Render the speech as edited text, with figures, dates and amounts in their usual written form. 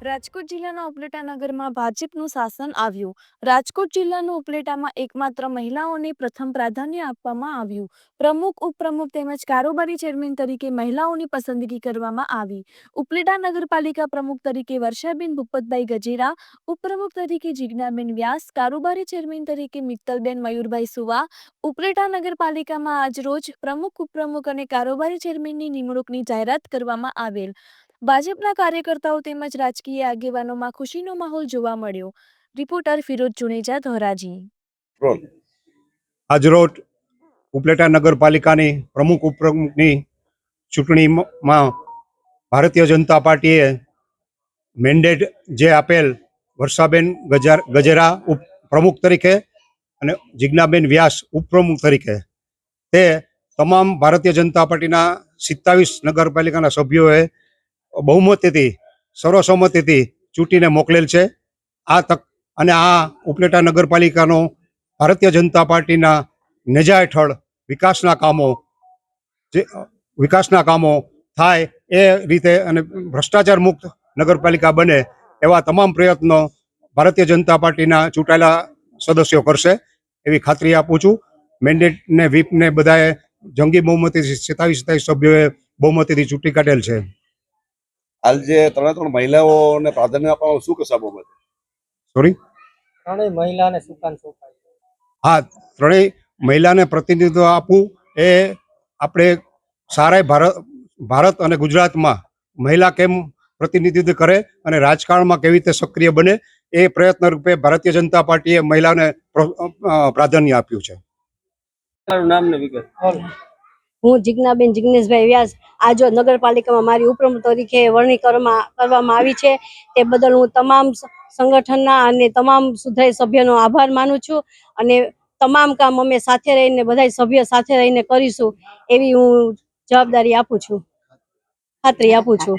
રાજકોટ જિલ્લાના ઉપલેટા નગરમાં ભાજપનું શાસન આવ્યું। રાજકોટ જિલ્લાનું ઉપલેટામાં એકમાત્ર મહિલાઓને પ્રથમ પ્રાધાન્ય આપવામાં આવ્યું। પ્રમુખ, ઉપપ્રમુખ તેમજ કારોબારી ચેરમેન તરીકે મહિલાઓની પસંદગી કરવામાં આવી। ઉપલેટા નગરપાલિકા પ્રમુખ તરીકે વર્ષાબેન ભૂપતભાઈ ગજેરા, ઉપપ્રમુખ તરીકે જિજ્ઞાબેન વ્યાસ, કારોબારી ચેરમેન તરીકે મિત્તલબેન મયુરભાઈ સુવા। ઉપલેટા નગરપાલિકામાં આજરોજ પ્રમુખ, ઉપપ્રમુખ અને કારોબારી ચેરમેનની નિમણૂકની જાહેરાત કરવામાં આવેલ। ભાજપના કાર્યકર્તાઓ તેમજ રાજકીય આગેવાનોમાં ખુશીનો માહોલ જોવા મળ્યો। રિપોર્ટર ફિરોજ જુનેજા, ધોરાજી। આજરોજ ઉપલેટા નગરપાલિકાની પ્રમુખ, ઉપપ્રમુખની ચૂંટણીમાં ભારતીય જનતા પાર્ટીએ મેન્ડેટ જે આપેલ વર્ષાબેન ગજેરા પ્રમુખ તરીકે અને જિજ્ઞાબેન વ્યાસ ઉપપ્રમુખ તરીકે, તે તમામ ભારતીય જનતા પાર્ટીના 27 નગરપાલિકાના સભ્યોએ બહુમતીથી, સર્વસંમતિથી ચૂંટીને મોકલેલ છે। આ તક અને આ ઉપલેટા નગરપાલિકાનો ભારતીય જનતા પાર્ટીના નેજા હેઠળ વિકાસના કામો થાય એ રીતે અને ભ્રષ્ટાચાર મુક્ત નગરપાલિકા બને એવા તમામ પ્રયત્નો ભારતીય જનતા પાર્ટીના ચૂંટાયેલા સદસ્યો કરશે એવી ખાતરી આપું છું। મેન્ડેટને વ્હીપને બધાએ જંગી બહુમતીથી 27 સભ્યોએ બહુમતીથી ચૂંટી કાઢેલ છે। હાલ જે ત્રણ મહિલાઓને પ્રાધાન્ય આપવામાં શું કહેશો બાબતે? સોરી, ત્રણેય મહિલાને સુકાન સોંપાય? હા, ત્રણેય મહિલાને પ્રતિનિધિત્વ આપવું એ આપણે સારા ભારત અને ગુજરાતમાં મહિલા કેમ પ્રતિનિધિત્વ કરે અને રાજકારણમાં કેવી રીતે સક્રિય બને એ પ્રયત્ન રૂપે ભારતીય જનતા પાર્ટીએ મહિલાને પ્રાધાન્ય આપ્યું છે। નામ ને વિગત? હું જિજ્ઞાબેન જિગ્નેશભાઈ વ્યાસ આજ નગરપાલિકામાં મારી ઉપપ્રમુખ તરીકે વરણી કરવામાં આવી છે। તે બદલ હું તમામ સંગઠનના અને તમામ સુધારી સભ્યોનો આભાર માનું છું અને તમામ કામ અમે સાથે રહીને બધા સભ્ય સાથે રહીને કરીશું એવી હું જવાબદારી આપું છું, ખાતરી આપું છું।